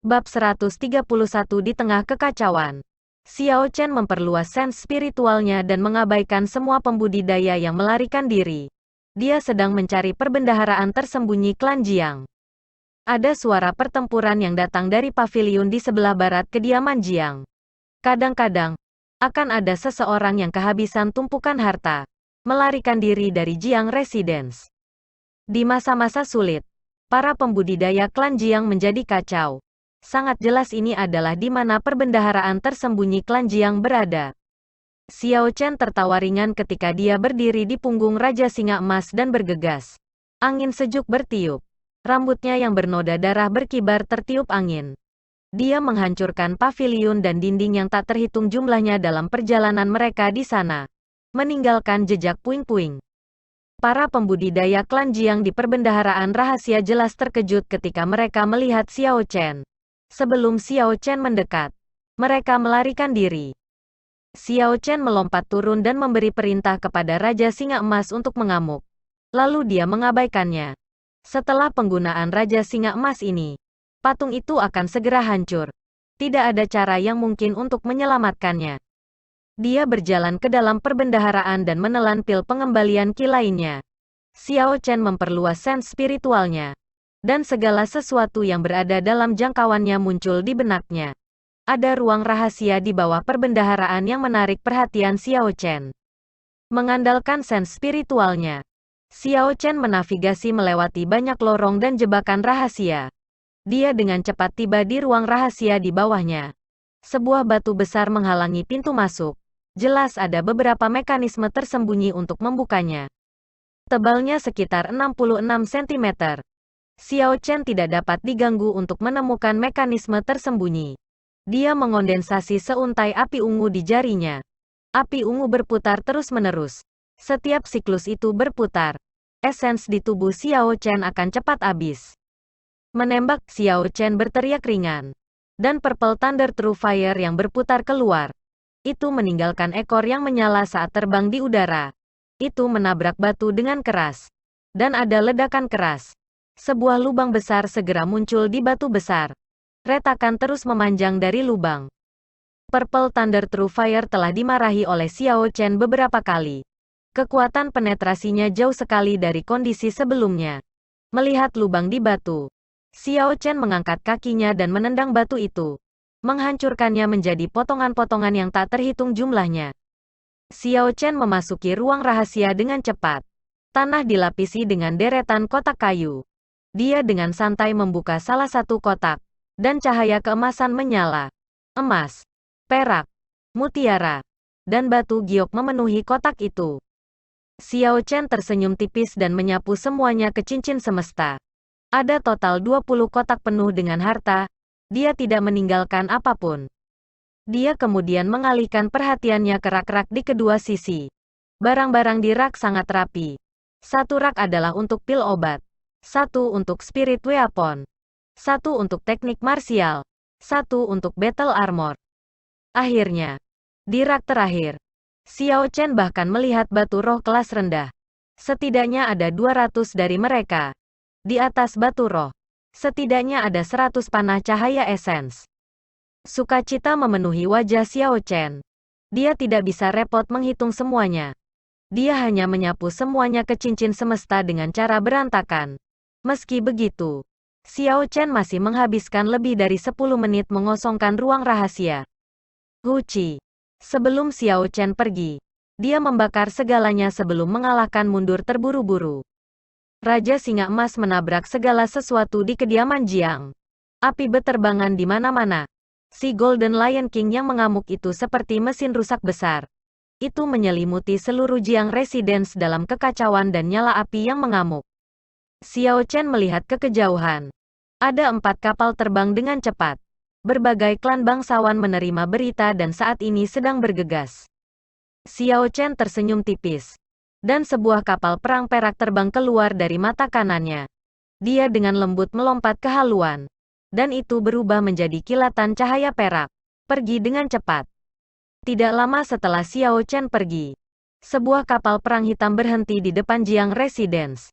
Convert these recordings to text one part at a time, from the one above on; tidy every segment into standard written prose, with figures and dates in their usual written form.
Bab 131 di tengah kekacauan. Xiao Chen memperluas sense spiritualnya dan mengabaikan semua pembudidaya yang melarikan diri. Dia sedang mencari perbendaharaan tersembunyi klan Jiang. Ada suara pertempuran yang datang dari paviliun di sebelah barat kediaman Jiang. Kadang-kadang, akan ada seseorang yang kehabisan tumpukan harta, melarikan diri dari Jiang Residence. Di masa-masa sulit, para pembudidaya klan Jiang menjadi kacau. Sangat jelas ini adalah di mana perbendaharaan tersembunyi klan Jiang berada. Xiao Chen tertawa ringan ketika dia berdiri di punggung Raja Singa Emas dan bergegas. Angin sejuk bertiup. Rambutnya yang bernoda darah berkibar tertiup angin. Dia menghancurkan paviliun dan dinding yang tak terhitung jumlahnya dalam perjalanan mereka di sana, meninggalkan jejak puing-puing. Para pembudidaya klan Jiang di perbendaharaan rahasia jelas terkejut ketika mereka melihat Xiao Chen. Sebelum Xiao Chen mendekat, mereka melarikan diri. Xiao Chen melompat turun dan memberi perintah kepada Raja Singa Emas untuk mengamuk. Lalu dia mengabaikannya. Setelah penggunaan Raja Singa Emas ini, patung itu akan segera hancur. Tidak ada cara yang mungkin untuk menyelamatkannya. Dia berjalan ke dalam perbendaharaan dan menelan pil pengembalian ki lainnya. Xiao Chen memperluas sense spiritualnya. Dan segala sesuatu yang berada dalam jangkauannya muncul di benaknya. Ada ruang rahasia di bawah perbendaharaan yang menarik perhatian Xiao Chen. Mengandalkan sense spiritualnya, Xiao Chen menavigasi melewati banyak lorong dan jebakan rahasia. Dia dengan cepat tiba di ruang rahasia di bawahnya. Sebuah batu besar menghalangi pintu masuk. Jelas ada beberapa mekanisme tersembunyi untuk membukanya. Tebalnya sekitar 66 cm. Xiao Chen tidak dapat diganggu untuk menemukan mekanisme tersembunyi. Dia mengondensasi seuntai api ungu di jarinya. Api ungu berputar terus-menerus. Setiap siklus itu berputar. Esens di tubuh Xiao Chen akan cepat habis. Menembak, Xiao Chen berteriak ringan. Dan Purple Thunder True Fire yang berputar keluar. Itu meninggalkan ekor yang menyala saat terbang di udara. Itu menabrak batu dengan keras. Dan ada ledakan keras. Sebuah lubang besar segera muncul di batu besar. Retakan terus memanjang dari lubang. Purple Thunder True Fire telah dimarahi oleh Xiao Chen beberapa kali. Kekuatan penetrasinya jauh sekali dari kondisi sebelumnya. Melihat lubang di batu, Xiao Chen mengangkat kakinya dan menendang batu itu. Menghancurkannya menjadi potongan-potongan yang tak terhitung jumlahnya. Xiao Chen memasuki ruang rahasia dengan cepat. Tanah dilapisi dengan deretan kotak kayu. Dia dengan santai membuka salah satu kotak, dan cahaya keemasan menyala. Emas, perak, mutiara, dan batu giok memenuhi kotak itu. Xiao Chen tersenyum tipis dan menyapu semuanya ke cincin semesta. Ada total 20 kotak penuh dengan harta. Dia tidak meninggalkan apapun. Dia kemudian mengalihkan perhatiannya ke rak-rak di kedua sisi. Barang-barang di rak sangat rapi. Satu rak adalah untuk pil obat. Satu untuk spirit weapon. Satu untuk teknik marsial. Satu untuk battle armor. Akhirnya, di rak terakhir, Xiao Chen bahkan melihat batu roh kelas rendah. Setidaknya ada 200 dari mereka. Di atas batu roh, setidaknya ada 100 panah cahaya esens. Sukacita memenuhi wajah Xiao Chen. Dia tidak bisa repot menghitung semuanya. Dia hanya menyapu semuanya ke cincin semesta dengan cara berantakan. Meski begitu, Xiao Chen masih menghabiskan lebih dari 10 menit mengosongkan ruang rahasia. Hu Qi. Sebelum Xiao Chen pergi, dia membakar segalanya sebelum mengalahkan mundur terburu-buru. Raja Singa Emas menabrak segala sesuatu di kediaman Jiang. Api beterbangan di mana-mana. Si Golden Lion King yang mengamuk itu seperti mesin rusak besar. Itu menyelimuti seluruh Jiang Residence dalam kekacauan dan nyala api yang mengamuk. Xiao Chen melihat ke kejauhan. Ada 4 kapal terbang dengan cepat. Berbagai klan bangsawan menerima berita dan saat ini sedang bergegas. Xiao Chen tersenyum tipis. Dan sebuah kapal perang perak terbang keluar dari mata kanannya. Dia dengan lembut melompat ke haluan. Dan itu berubah menjadi kilatan cahaya perak. Pergi dengan cepat. Tidak lama setelah Xiao Chen pergi, sebuah kapal perang hitam berhenti di depan Jiang Residence.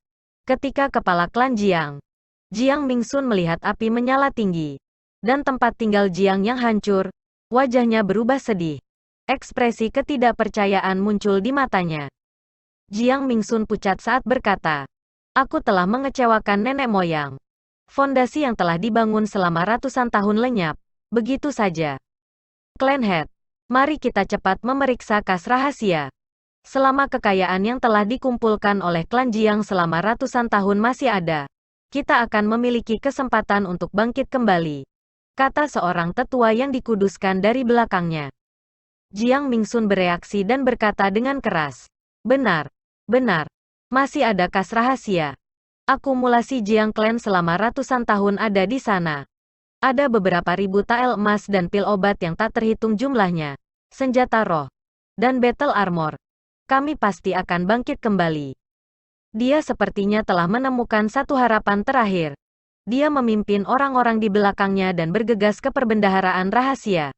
Ketika kepala klan Jiang, Jiang Mingsun melihat api menyala tinggi. dan tempat tinggal Jiang yang hancur. Wajahnya berubah sedih. Ekspresi ketidakpercayaan muncul di matanya. Jiang Mingsun pucat saat berkata, "Aku telah mengecewakan nenek moyang. Fondasi yang telah dibangun selama ratusan tahun lenyap, begitu saja. Clan Head, mari kita cepat memeriksa kas rahasia. Selama kekayaan yang telah dikumpulkan oleh klan Jiang selama ratusan tahun masih ada, kita akan memiliki kesempatan untuk bangkit kembali," kata seorang tetua yang dikuduskan dari belakangnya. Jiang Mingsun bereaksi dan berkata dengan keras, "Benar, benar. Masih ada kas rahasia. Akumulasi Jiang Clan selama ratusan tahun ada di sana. Ada beberapa ribu tael emas dan pil obat yang tak terhitung jumlahnya, senjata roh, dan battle armor. Kami pasti akan bangkit kembali." Dia sepertinya telah menemukan satu harapan terakhir. Dia memimpin orang-orang di belakangnya dan bergegas ke perbendaharaan rahasia.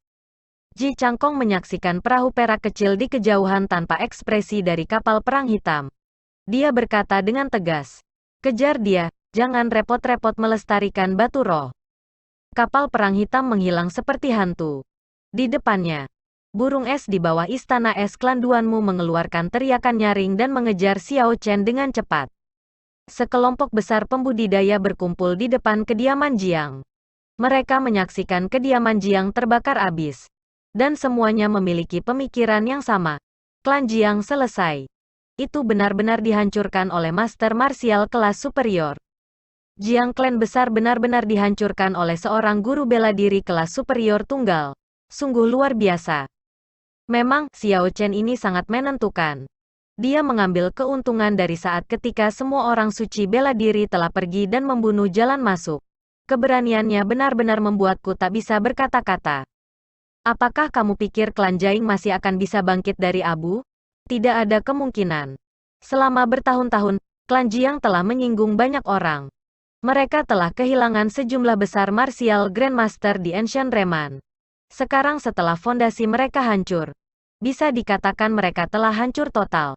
Ji Changkong menyaksikan perahu perak kecil di kejauhan tanpa ekspresi dari kapal perang hitam. Dia berkata dengan tegas, "Kejar dia, jangan repot-repot melestarikan batu roh." Kapal perang hitam menghilang seperti hantu. Di depannya, burung es di bawah istana es klan Duanmu mengeluarkan teriakan nyaring dan mengejar Xiao Chen dengan cepat. Sekelompok besar pembudidaya berkumpul di depan kediaman Jiang. Mereka menyaksikan kediaman Jiang terbakar habis. Dan semuanya memiliki pemikiran yang sama. Klan Jiang selesai. Itu benar-benar dihancurkan oleh master martial kelas superior. Jiang Clan besar benar-benar dihancurkan oleh seorang guru bela diri kelas superior tunggal. Sungguh luar biasa. Memang, Xiao Chen ini sangat menentukan. Dia mengambil keuntungan dari saat ketika semua orang suci bela diri telah pergi dan membunuh jalan masuk. Keberaniannya benar-benar membuatku tak bisa berkata-kata. Apakah kamu pikir klan Jaing masih akan bisa bangkit dari abu? Tidak ada kemungkinan. Selama bertahun-tahun, klan Jiang telah menyinggung banyak orang. Mereka telah kehilangan sejumlah besar martial grandmaster di Ancient Reman. Sekarang setelah fondasi mereka hancur, bisa dikatakan mereka telah hancur total.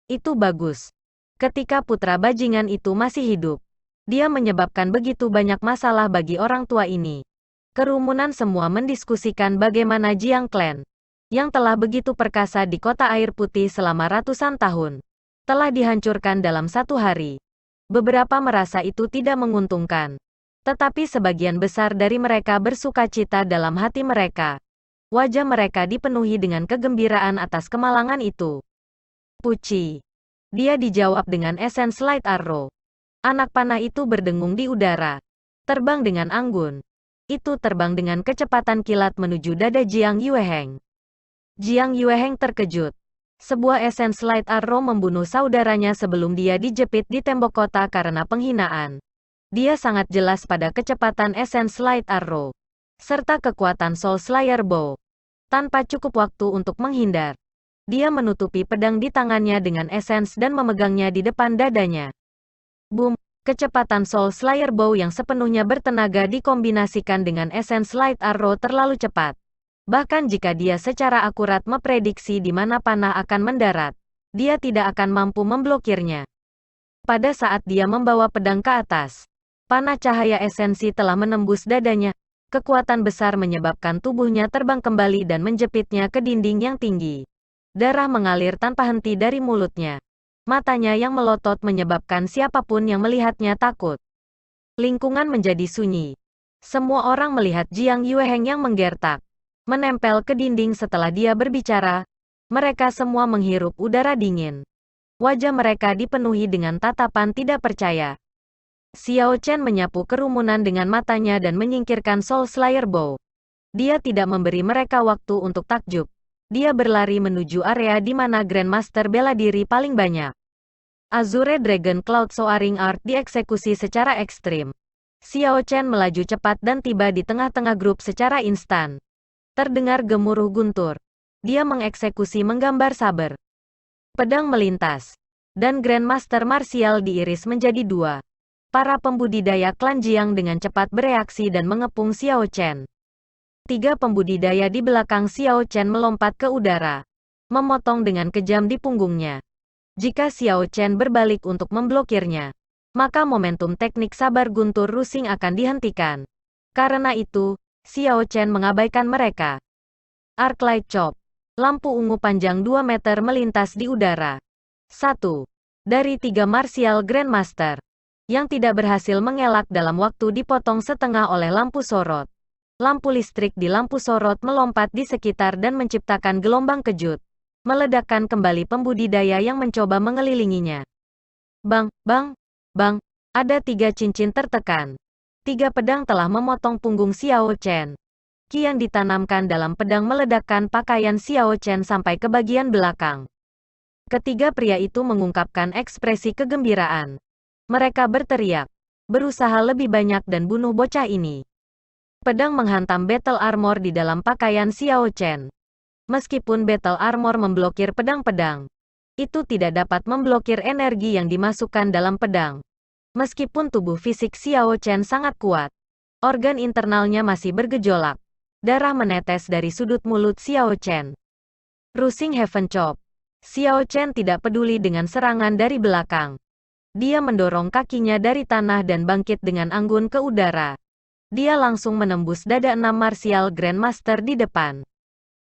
Itu bagus. Ketika putra bajingan itu masih hidup, dia menyebabkan begitu banyak masalah bagi orang tua ini. Kerumunan semua mendiskusikan bagaimana Jiang Clan, yang telah begitu perkasa di kota air putih selama ratusan tahun, telah dihancurkan dalam satu hari. Beberapa merasa itu tidak menguntungkan. Tetapi sebagian besar dari mereka bersuka cita dalam hati mereka. Wajah mereka dipenuhi dengan kegembiraan atas kemalangan itu. "Puci." Dia dijawab dengan Essence Light Arrow. Anak panah itu berdengung di udara. Terbang dengan anggun. Itu terbang dengan kecepatan kilat menuju dada Jiang Yueheng. Jiang Yueheng terkejut. Sebuah Essence Light Arrow membunuh saudaranya sebelum dia dijepit di tembok kota karena penghinaan. Dia sangat jelas pada kecepatan Essence Light Arrow, serta kekuatan Soul Slayer Bow. Tanpa cukup waktu untuk menghindar, dia menutupi pedang di tangannya dengan Essence dan memegangnya di depan dadanya. Boom! Kecepatan Soul Slayer Bow yang sepenuhnya bertenaga dikombinasikan dengan Essence Light Arrow terlalu cepat. Bahkan jika dia secara akurat memprediksi di mana panah akan mendarat, dia tidak akan mampu memblokirnya. Pada saat dia membawa pedang ke atas, panah cahaya esensi telah menembus dadanya. Kekuatan besar menyebabkan tubuhnya terbang kembali dan menjepitnya ke dinding yang tinggi. Darah mengalir tanpa henti dari mulutnya. Matanya yang melotot menyebabkan siapapun yang melihatnya takut. Lingkungan menjadi sunyi. Semua orang melihat Jiang Yueheng yang menggertak, menempel ke dinding setelah dia berbicara. Mereka semua menghirup udara dingin. Wajah mereka dipenuhi dengan tatapan tidak percaya. Xiao Chen menyapu kerumunan dengan matanya dan menyingkirkan Soul Slayer Bow. Dia tidak memberi mereka waktu untuk takjub. Dia berlari menuju area di mana Grandmaster bela diri paling banyak. Azure Dragon Cloud Soaring Art dieksekusi secara ekstrim. Xiao Chen melaju cepat dan tiba di tengah-tengah grup secara instan. Terdengar gemuruh guntur. Dia mengeksekusi menggambar saber. Pedang melintas. Dan Grandmaster Martial diiris menjadi dua. Para pembudidaya klan Jiang dengan cepat bereaksi dan mengepung Xiao Chen. 3 pembudidaya di belakang Xiao Chen melompat ke udara, memotong dengan kejam di punggungnya. Jika Xiao Chen berbalik untuk memblokirnya, maka momentum teknik sabar guntur rusing akan dihentikan. Karena itu, Xiao Chen mengabaikan mereka. Arclight Chop. Lampu ungu panjang 2 meter melintas di udara. 1. Dari 3 Martial Grandmaster. Yang tidak berhasil mengelak dalam waktu dipotong setengah oleh lampu sorot. Lampu listrik di lampu sorot melompat di sekitar dan menciptakan gelombang kejut. Meledakkan kembali pembudidaya yang mencoba mengelilinginya. Bang, bang, bang, ada 3 cincin tertekan. 3 pedang telah memotong punggung Xiao Chen. Ki yang ditanamkan dalam pedang meledakkan pakaian Xiao Chen sampai ke bagian belakang. Ketiga pria itu mengungkapkan ekspresi kegembiraan. Mereka berteriak, berusaha lebih banyak dan bunuh bocah ini. Pedang menghantam battle armor di dalam pakaian Xiao Chen. Meskipun battle armor memblokir pedang-pedang, itu tidak dapat memblokir energi yang dimasukkan dalam pedang. Meskipun tubuh fisik Xiao Chen sangat kuat, organ internalnya masih bergejolak. Darah menetes dari sudut mulut Xiao Chen. Rushing Heaven Chop. Xiao Chen tidak peduli dengan serangan dari belakang. Dia mendorong kakinya dari tanah dan bangkit dengan anggun ke udara. Dia langsung menembus dada 6 Martial Grandmaster di depan.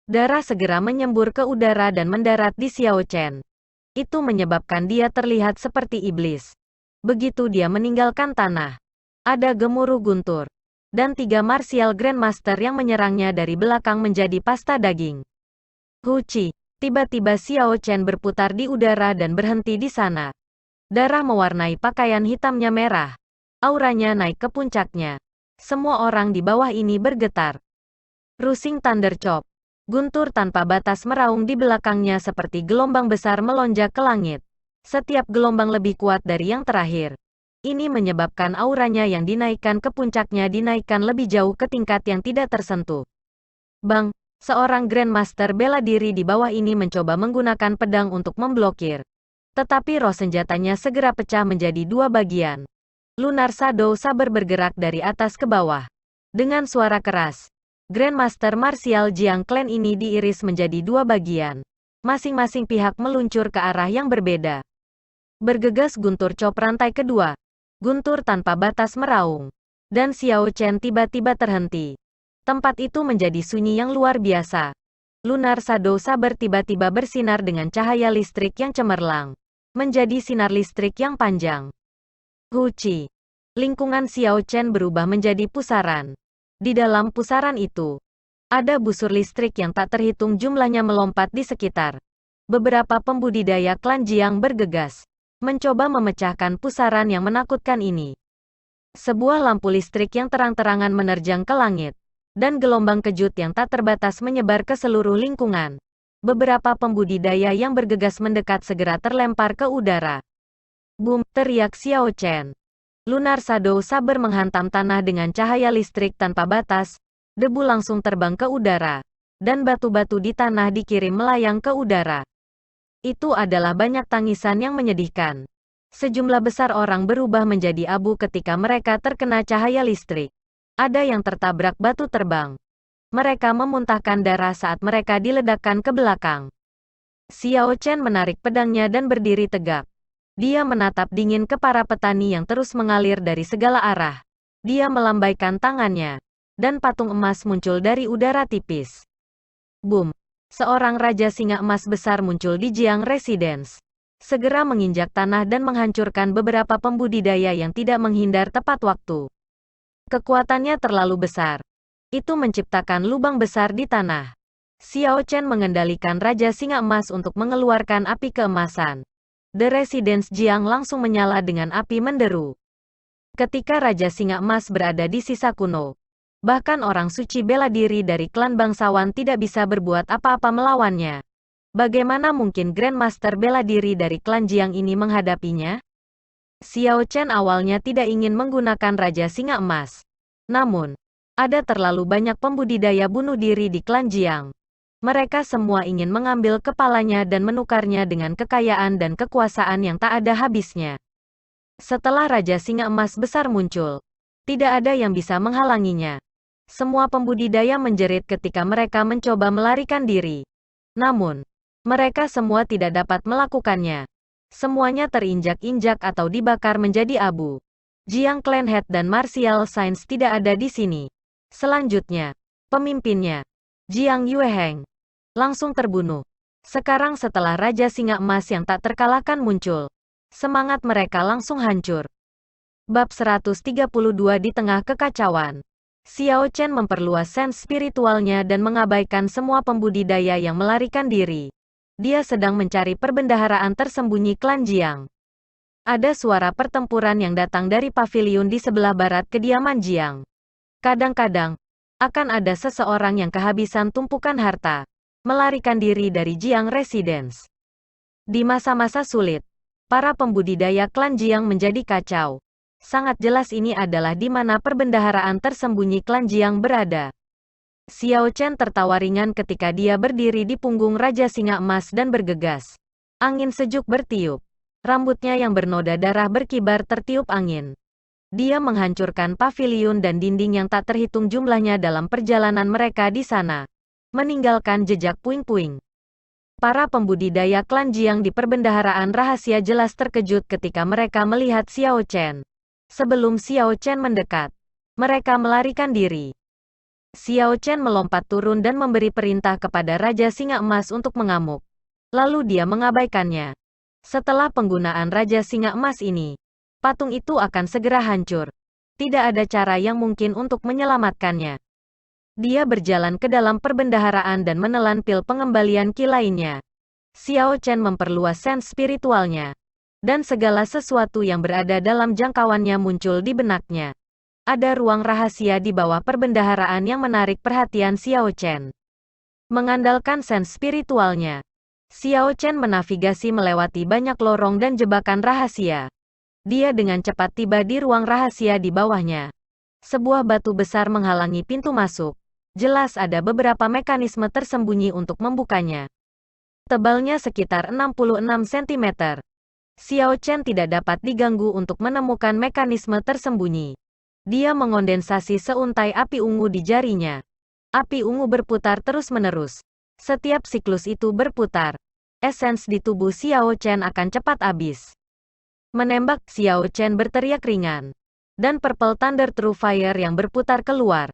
Darah segera menyembur ke udara dan mendarat di Xiao Chen. Itu menyebabkan dia terlihat seperti iblis. Begitu dia meninggalkan tanah, ada gemuruh guntur. Dan 3 Martial Grandmaster yang menyerangnya dari belakang menjadi pasta daging. Huci. Tiba-tiba Xiao Chen berputar di udara dan berhenti di sana. Darah mewarnai pakaian hitamnya merah. Auranya naik ke puncaknya. Semua orang di bawah ini bergetar. Rushing Thunder Chop. Guntur tanpa batas meraung di belakangnya seperti gelombang besar melonjak ke langit. Setiap gelombang lebih kuat dari yang terakhir. Ini menyebabkan auranya yang dinaikkan ke puncaknya dinaikkan lebih jauh ke tingkat yang tidak tersentuh. Bang, seorang Grandmaster bela diri di bawah ini mencoba menggunakan pedang untuk memblokir. Tetapi roh senjatanya segera pecah menjadi 2 bagian. Lunar Shadow Saber bergerak dari atas ke bawah. Dengan suara keras, Grandmaster Martial Jiang Clan ini diiris menjadi 2 bagian. Masing-masing pihak meluncur ke arah yang berbeda. Bergegas guntur chop rantai kedua. Guntur tanpa batas meraung. Dan Xiao Chen tiba-tiba terhenti. Tempat itu menjadi sunyi yang luar biasa. Lunar Shadow Saber tiba-tiba bersinar dengan cahaya listrik yang cemerlang. Menjadi sinar listrik yang panjang. Huci. Lingkungan Xiao Chen berubah menjadi pusaran. Di dalam pusaran itu, ada busur listrik yang tak terhitung jumlahnya melompat di sekitar. Beberapa pembudidaya klan Jiang bergegas. Mencoba memecahkan pusaran yang menakutkan ini. Sebuah lampu listrik yang terang-terangan menerjang ke langit. Dan gelombang kejut yang tak terbatas menyebar ke seluruh lingkungan. Beberapa pembudidaya yang bergegas mendekat segera terlempar ke udara. Boom, teriak Xiao Chen. Lunar Shadow Saber menghantam tanah dengan cahaya listrik tanpa batas. Debu langsung terbang ke udara. Dan batu-batu di tanah dikirim melayang ke udara. Itu adalah banyak tangisan yang menyedihkan. Sejumlah besar orang berubah menjadi abu ketika mereka terkena cahaya listrik. Ada yang tertabrak batu terbang. Mereka memuntahkan darah saat mereka diledakkan ke belakang. Xiao Chen menarik pedangnya dan berdiri tegak. Dia menatap dingin ke para petani yang terus mengalir dari segala arah. Dia melambaikan tangannya. Dan patung emas muncul dari udara tipis. Boom. Seorang Raja Singa Emas besar muncul di Jiang Residence. Segera menginjak tanah dan menghancurkan beberapa pembudidaya yang tidak menghindar tepat waktu. Kekuatannya terlalu besar. Itu menciptakan lubang besar di tanah. Xiao Chen mengendalikan Raja Singa Emas untuk mengeluarkan api keemasan. The Residence Jiang langsung menyala dengan api menderu. Ketika Raja Singa Emas berada di sisa kuno, bahkan orang suci bela diri dari klan bangsawan tidak bisa berbuat apa-apa melawannya. Bagaimana mungkin Grandmaster bela diri dari klan Jiang ini menghadapinya? Xiao Chen awalnya tidak ingin menggunakan Raja Singa Emas. Namun, ada terlalu banyak pembudidaya bunuh diri di klan Jiang. Mereka semua ingin mengambil kepalanya dan menukarnya dengan kekayaan dan kekuasaan yang tak ada habisnya. Setelah Raja Singa Emas besar muncul, tidak ada yang bisa menghalanginya. Semua pembudidaya menjerit ketika mereka mencoba melarikan diri. Namun, mereka semua tidak dapat melakukannya. Semuanya terinjak-injak atau dibakar menjadi abu. Jiang Clan Head dan Martial Science tidak ada di sini. Selanjutnya, pemimpinnya, Jiang Yueheng, langsung terbunuh. Sekarang setelah Raja Singa Emas yang tak terkalahkan muncul, semangat mereka langsung hancur. Bab 132 di tengah kekacauan. Xiao Chen memperluas sense spiritualnya dan mengabaikan semua pembudidaya yang melarikan diri. Dia sedang mencari perbendaharaan tersembunyi klan Jiang. Ada suara pertempuran yang datang dari paviliun di sebelah barat kediaman Jiang. Kadang-kadang, akan ada seseorang yang kehabisan tumpukan harta, melarikan diri dari Jiang Residence. Di masa-masa sulit, para pembudidaya klan Jiang menjadi kacau. Sangat jelas ini adalah di mana perbendaharaan tersembunyi klan Jiang berada. Xiao Chen tertawa ringan ketika dia berdiri di punggung Raja Singa Emas dan bergegas. Angin sejuk bertiup. Rambutnya yang bernoda darah berkibar tertiup angin. Dia menghancurkan paviliun dan dinding yang tak terhitung jumlahnya dalam perjalanan mereka di sana, meninggalkan jejak puing-puing. Para pembudidaya klan Jiang di perbendaharaan rahasia jelas terkejut ketika mereka melihat Xiao Chen. Sebelum Xiao Chen mendekat, mereka melarikan diri. Xiao Chen melompat turun dan memberi perintah kepada Raja Singa Emas untuk mengamuk. Lalu dia mengabaikannya. Setelah penggunaan Raja Singa Emas ini, patung itu akan segera hancur. Tidak ada cara yang mungkin untuk menyelamatkannya. Dia berjalan ke dalam perbendaharaan dan menelan pil pengembalian ki lainnya. Xiao Chen memperluas sense spiritualnya. Dan segala sesuatu yang berada dalam jangkauannya muncul di benaknya. Ada ruang rahasia di bawah perbendaharaan yang menarik perhatian Xiao Chen. Mengandalkan sense spiritualnya, Xiao Chen menavigasi melewati banyak lorong dan jebakan rahasia. Dia dengan cepat tiba di ruang rahasia di bawahnya. Sebuah batu besar menghalangi pintu masuk. Jelas ada beberapa mekanisme tersembunyi untuk membukanya. Tebalnya sekitar 66 cm. Xiao Chen tidak dapat diganggu untuk menemukan mekanisme tersembunyi. Dia mengondensasi seuntai api ungu di jarinya. Api ungu berputar terus-menerus. Setiap siklus itu berputar. Esens di tubuh Xiao Chen akan cepat habis. Menembak, Xiao Chen berteriak ringan. Dan Purple Thunder True Fire yang berputar keluar.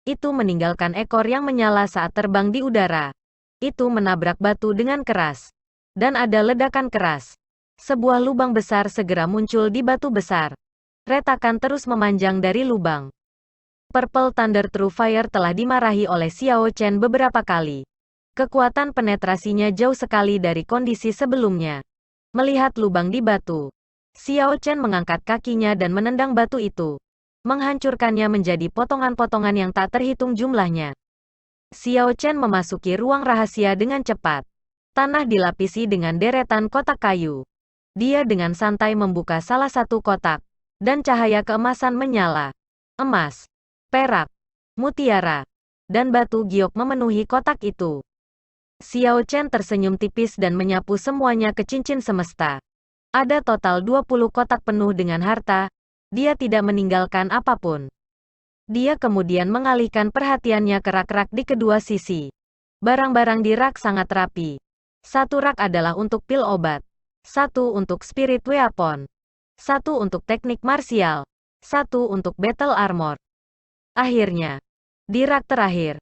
Itu meninggalkan ekor yang menyala saat terbang di udara. Itu menabrak batu dengan keras. Dan ada ledakan keras. Sebuah lubang besar segera muncul di batu besar. Retakan terus memanjang dari lubang. Purple Thunder True Fire telah dimarahi oleh Xiao Chen beberapa kali. Kekuatan penetrasinya jauh sekali dari kondisi sebelumnya. Melihat lubang di batu, Xiao Chen mengangkat kakinya dan menendang batu itu, menghancurkannya menjadi potongan-potongan yang tak terhitung jumlahnya. Xiao Chen memasuki ruang rahasia dengan cepat. Tanah dilapisi dengan deretan kotak kayu. Dia dengan santai membuka salah satu kotak, dan cahaya keemasan menyala. Emas, perak, mutiara, dan batu giok memenuhi kotak itu. Xiao Chen tersenyum tipis dan menyapu semuanya ke cincin semesta. Ada total 20 kotak penuh dengan harta. Dia tidak meninggalkan apapun. Dia kemudian mengalihkan perhatiannya ke rak-rak di kedua sisi. Barang-barang di rak sangat rapi. Satu rak adalah untuk pil obat. Satu untuk spirit weapon. Satu untuk teknik martial. Satu untuk battle armor. Akhirnya, di rak terakhir,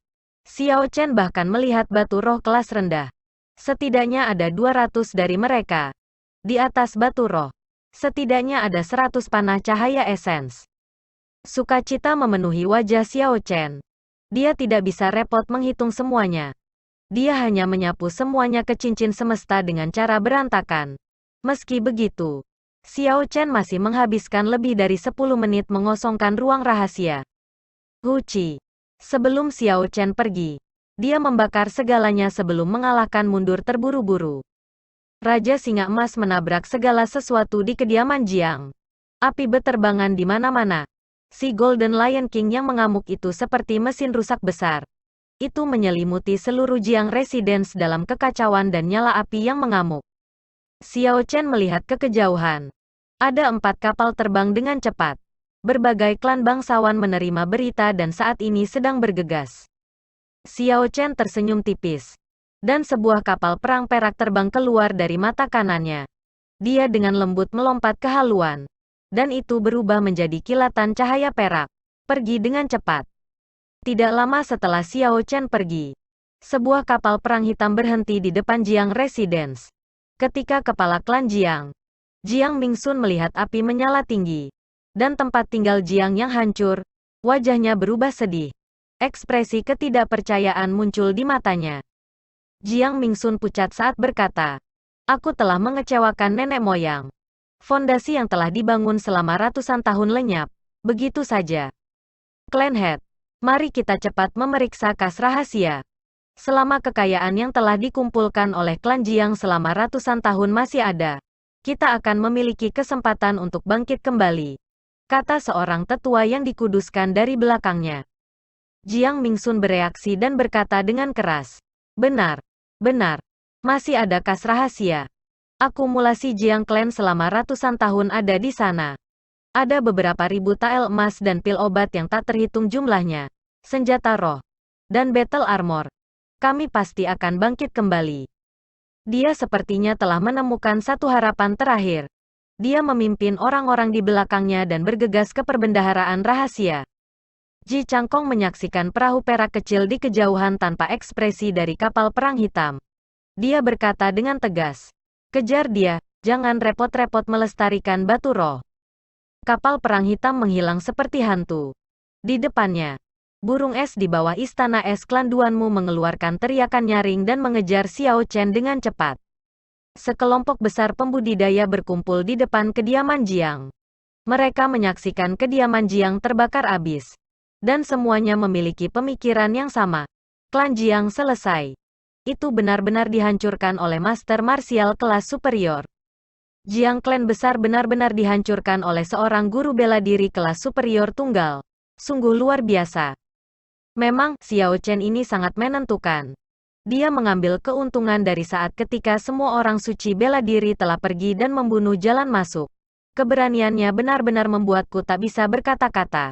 Xiao Chen bahkan melihat batu roh kelas rendah. Setidaknya ada 200 dari mereka. Di atas batu roh, setidaknya ada 100 panah cahaya esens. Sukacita memenuhi wajah Xiao Chen. Dia tidak bisa repot menghitung semuanya. Dia hanya menyapu semuanya ke cincin semesta dengan cara berantakan. Meski begitu, Xiao Chen masih menghabiskan lebih dari 10 menit mengosongkan ruang rahasia. Guci. Sebelum Xiao Chen pergi, dia membakar segalanya sebelum mengalahkan mundur terburu-buru. Raja Singa Emas menabrak segala sesuatu di kediaman Jiang. Api beterbangan di mana-mana. Si Golden Lion King yang mengamuk itu seperti mesin rusak besar. Itu menyelimuti seluruh Jiang Residence dalam kekacauan dan nyala api yang mengamuk. Xiao Chen melihat ke kejauhan. Ada 4 kapal terbang dengan cepat. Berbagai klan bangsawan menerima berita dan saat ini sedang bergegas. Xiao Chen tersenyum tipis. Dan sebuah kapal perang perak terbang keluar dari mata kanannya. Dia dengan lembut melompat ke haluan. dan itu berubah menjadi kilatan cahaya perak. Pergi dengan cepat. Tidak lama setelah Xiao Chen pergi, sebuah kapal perang hitam berhenti di depan Jiang Residence. Ketika kepala klan Jiang, Jiang Mingsun melihat api menyala tinggi, dan tempat tinggal Jiang yang hancur, wajahnya berubah sedih. Ekspresi ketidakpercayaan muncul di matanya. Jiang Mingsun pucat saat berkata, "Aku telah mengecewakan nenek moyang. Fondasi yang telah dibangun selama ratusan tahun lenyap, begitu saja. Clan Head, mari kita cepat memeriksa kas rahasia. Selama kekayaan yang telah dikumpulkan oleh klan Jiang selama ratusan tahun masih ada, kita akan memiliki kesempatan untuk bangkit kembali," kata seorang tetua yang dikuduskan dari belakangnya. Jiang Mingsun bereaksi dan berkata dengan keras, "Benar, benar. Masih ada kas rahasia. Akumulasi Jiang Clan selama ratusan tahun ada di sana. Ada beberapa ribu tael emas dan pil obat yang tak terhitung jumlahnya, senjata roh, dan battle armor. Kami pasti akan bangkit kembali." Dia sepertinya telah menemukan satu harapan terakhir. Dia memimpin orang-orang di belakangnya dan bergegas ke perbendaharaan rahasia. Ji Changkong menyaksikan perahu perak kecil di kejauhan tanpa ekspresi dari kapal perang hitam. Dia berkata dengan tegas, "Kejar dia, jangan repot-repot melestarikan batu roh." Kapal perang hitam menghilang seperti hantu. Di depannya, burung es di bawah istana es klan Duanmu mengeluarkan teriakan nyaring dan mengejar Xiao Chen dengan cepat. Sekelompok besar pembudidaya berkumpul di depan kediaman Jiang. Mereka menyaksikan kediaman Jiang terbakar abis. Dan semuanya memiliki pemikiran yang sama. Klan Jiang selesai. Itu benar-benar dihancurkan oleh master martial kelas superior. Jiang Clan besar benar-benar dihancurkan oleh seorang guru bela diri kelas superior tunggal. Sungguh luar biasa. Memang, Xiao Chen ini sangat menentukan. Dia mengambil keuntungan dari saat ketika semua orang suci bela diri telah pergi dan membunuh jalan masuk. Keberaniannya benar-benar membuatku tak bisa berkata-kata.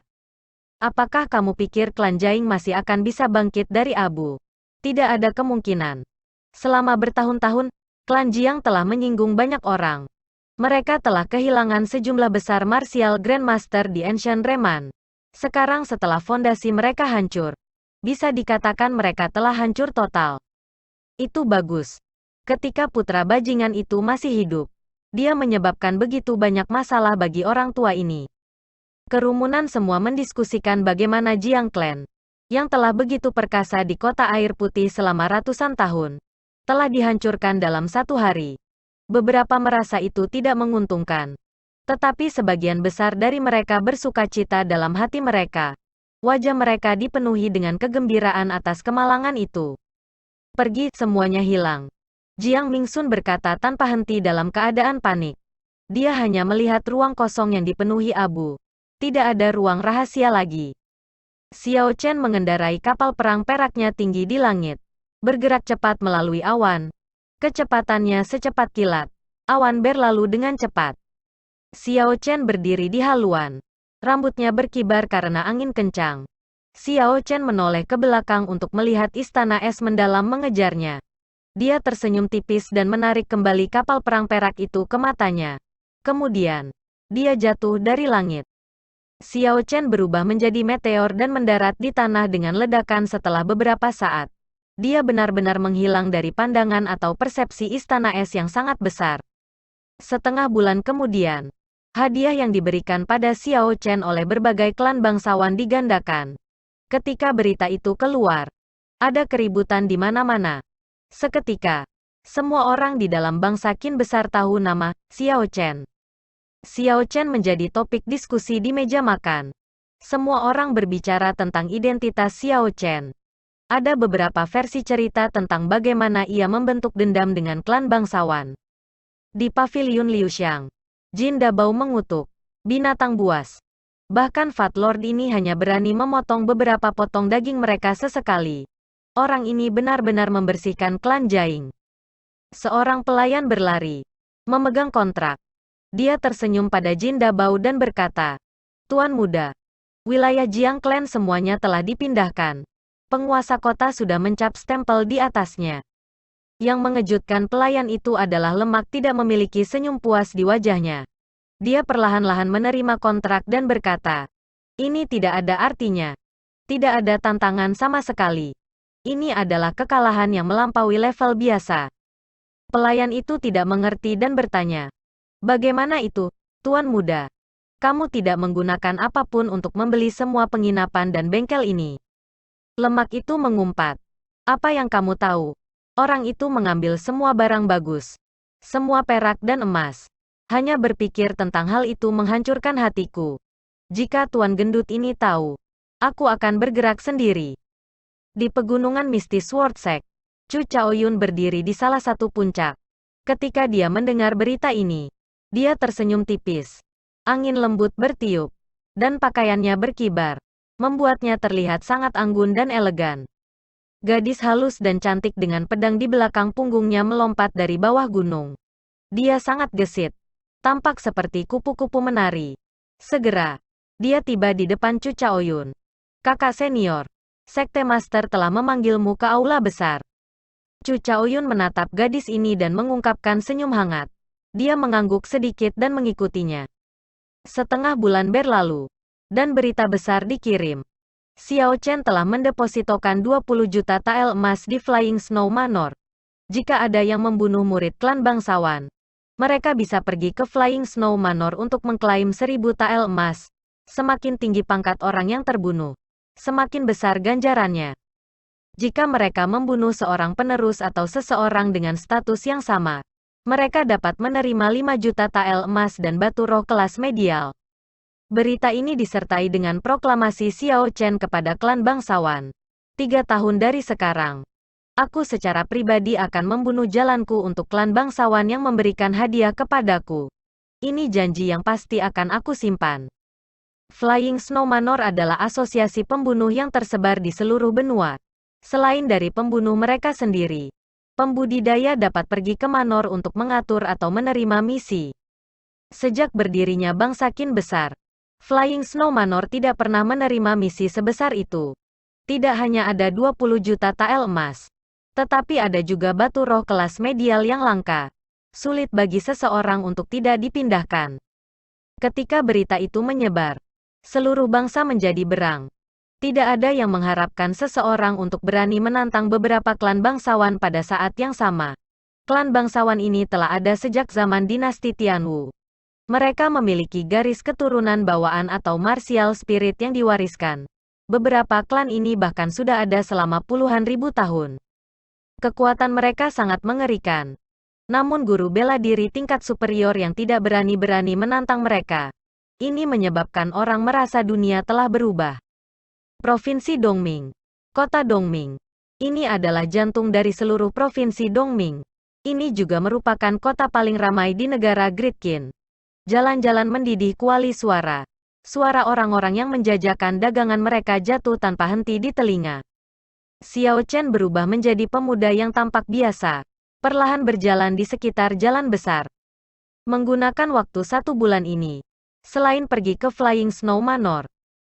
Apakah kamu pikir klan Jaing masih akan bisa bangkit dari abu? Tidak ada kemungkinan. Selama bertahun-tahun, klan Jiang telah menyinggung banyak orang. Mereka telah kehilangan sejumlah besar martial grandmaster di Ancient Reman. Sekarang setelah fondasi mereka hancur, bisa dikatakan mereka telah hancur total. Itu bagus. Ketika putra bajingan itu masih hidup, dia menyebabkan begitu banyak masalah bagi orang tua ini. Kerumunan semua mendiskusikan bagaimana Jiang Clan, yang telah begitu perkasa di kota air putih selama ratusan tahun, telah dihancurkan dalam satu hari. Beberapa merasa itu tidak menguntungkan. Tetapi sebagian besar dari mereka bersukacita dalam hati mereka. Wajah mereka dipenuhi dengan kegembiraan atas kemalangan itu. "Pergi, semuanya hilang," Jiang Mingsun berkata tanpa henti dalam keadaan panik. Dia hanya melihat ruang kosong yang dipenuhi abu. Tidak ada ruang rahasia lagi. Xiao Chen mengendarai kapal perang peraknya tinggi di langit. Bergerak cepat melalui awan. Kecepatannya secepat kilat. Awan berlalu dengan cepat. Xiao Chen berdiri di haluan. Rambutnya berkibar karena angin kencang. Xiao Chen menoleh ke belakang untuk melihat istana es mendalam mengejarnya. Dia tersenyum tipis dan menarik kembali kapal perang perak itu ke matanya. Kemudian, dia jatuh dari langit. Xiao Chen berubah menjadi meteor dan mendarat di tanah dengan ledakan setelah beberapa saat. Dia benar-benar menghilang dari pandangan atau persepsi istana es yang sangat besar. Setengah bulan kemudian, hadiah yang diberikan pada Xiao Chen oleh berbagai klan bangsawan digandakan. Ketika berita itu keluar, ada keributan di mana-mana. Seketika, semua orang di dalam bangsa Qin besar tahu nama Xiao Chen. Xiao Chen menjadi topik diskusi di meja makan. Semua orang berbicara tentang identitas Xiao Chen. Ada beberapa versi cerita tentang bagaimana ia membentuk dendam dengan klan bangsawan. Di pavilion Liuxiang, Jin Dabao mengutuk, "Binatang buas." Bahkan Fat Lord ini hanya berani memotong beberapa potong daging mereka sesekali. Orang ini benar-benar membersihkan klan Jaing. Seorang pelayan berlari, memegang kontrak. Dia tersenyum pada Jin Dabao dan berkata, "Tuan muda, wilayah Jiang Clan semuanya telah dipindahkan. Penguasa kota sudah mencap stempel di atasnya." Yang mengejutkan pelayan itu adalah lemak tidak memiliki senyum puas di wajahnya. Dia perlahan-lahan menerima kontrak dan berkata, "Ini tidak ada artinya. Tidak ada tantangan sama sekali. Ini adalah kekalahan yang melampaui level biasa." Pelayan itu tidak mengerti dan bertanya, "Bagaimana itu, Tuan Muda? Kamu tidak menggunakan apapun untuk membeli semua penginapan dan bengkel ini." Lemak itu mengumpat, "Apa yang kamu tahu? Orang itu mengambil semua barang bagus. Semua perak dan emas. Hanya berpikir tentang hal itu menghancurkan hatiku. Jika Tuan Gendut ini tahu, aku akan bergerak sendiri." Di pegunungan mistis Swordsec, Chu Chaoyun berdiri di salah satu puncak. Ketika dia mendengar berita ini, dia tersenyum tipis. Angin lembut bertiup, dan pakaiannya berkibar, membuatnya terlihat sangat anggun dan elegan. Gadis halus dan cantik dengan pedang di belakang punggungnya melompat dari bawah gunung. Dia sangat gesit, tampak seperti kupu-kupu menari. Segera, dia tiba di depan Chu Chaoyun. "Kakak senior, Sekte Master telah memanggilmu ke aula besar." Chu Chaoyun menatap gadis ini dan mengungkapkan senyum hangat. Dia mengangguk sedikit dan mengikutinya. Setengah bulan berlalu, dan berita besar dikirim. Xiao Chen telah mendepositokan 20 juta tael emas di Flying Snow Manor. Jika ada yang membunuh murid klan bangsawan, mereka bisa pergi ke Flying Snow Manor untuk mengklaim 1000 tael emas. Semakin tinggi pangkat orang yang terbunuh, semakin besar ganjarannya. Jika mereka membunuh seorang penerus atau seseorang dengan status yang sama, mereka dapat menerima 5 juta tael emas dan batu roh kelas medial. Berita ini disertai dengan proklamasi Xiao Chen kepada klan bangsawan. 3 tahun dari sekarang, aku secara pribadi akan membunuh jalanku untuk klan bangsawan yang memberikan hadiah kepadaku. Ini janji yang pasti akan aku simpan. Flying Snow Manor adalah asosiasi pembunuh yang tersebar di seluruh benua. Selain dari pembunuh mereka sendiri, pembudidaya dapat pergi ke Manor untuk mengatur atau menerima misi. Sejak berdirinya bangsa Qin besar, Flying Snow Manor tidak pernah menerima misi sebesar itu. Tidak hanya ada 20 juta tael emas, tetapi ada juga batu roh kelas medial yang langka. Sulit bagi seseorang untuk tidak dipindahkan. Ketika berita itu menyebar, seluruh bangsa menjadi berang. Tidak ada yang mengharapkan seseorang untuk berani menantang beberapa klan bangsawan pada saat yang sama. Klan bangsawan ini telah ada sejak zaman dinasti Tianwu. Mereka memiliki garis keturunan bawaan atau martial spirit yang diwariskan. Beberapa klan ini bahkan sudah ada selama puluhan ribu tahun. Kekuatan mereka sangat mengerikan. Namun guru bela diri tingkat superior yang tidak berani-berani menantang mereka. Ini menyebabkan orang merasa dunia telah berubah. Provinsi Dongming. Kota Dongming. Ini adalah jantung dari seluruh provinsi Dongming. Ini juga merupakan kota paling ramai di negara Great Qin. Jalan-jalan mendidih kuali suara. Suara orang-orang yang menjajakan dagangan mereka jatuh tanpa henti di telinga. Xiao Chen berubah menjadi pemuda yang tampak biasa, perlahan berjalan di sekitar jalan besar. Menggunakan waktu 1 bulan ini, selain pergi ke Flying Snow Manor,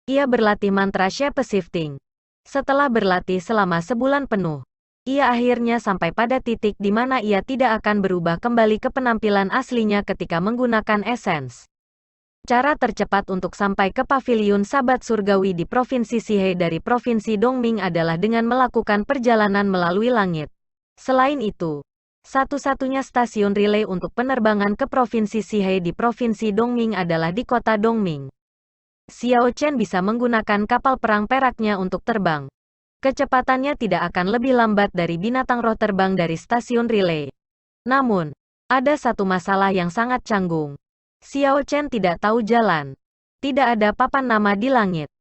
ia berlatih mantra shape shifting. Setelah berlatih selama sebulan penuh, ia akhirnya sampai pada titik di mana ia tidak akan berubah kembali ke penampilan aslinya ketika menggunakan essence. Cara tercepat untuk sampai ke paviliun Sabat Surgawi di Provinsi Xihai dari Provinsi Dongming adalah dengan melakukan perjalanan melalui langit. Selain itu, satu-satunya stasiun relay untuk penerbangan ke Provinsi Xihai di Provinsi Dongming adalah di kota Dongming. Xiao Chen bisa menggunakan kapal perang peraknya untuk terbang. Kecepatannya tidak akan lebih lambat dari binatang roh terbang dari stasiun relay. Namun, ada satu masalah yang sangat canggung. Xiao Chen tidak tahu jalan. Tidak ada papan nama di langit.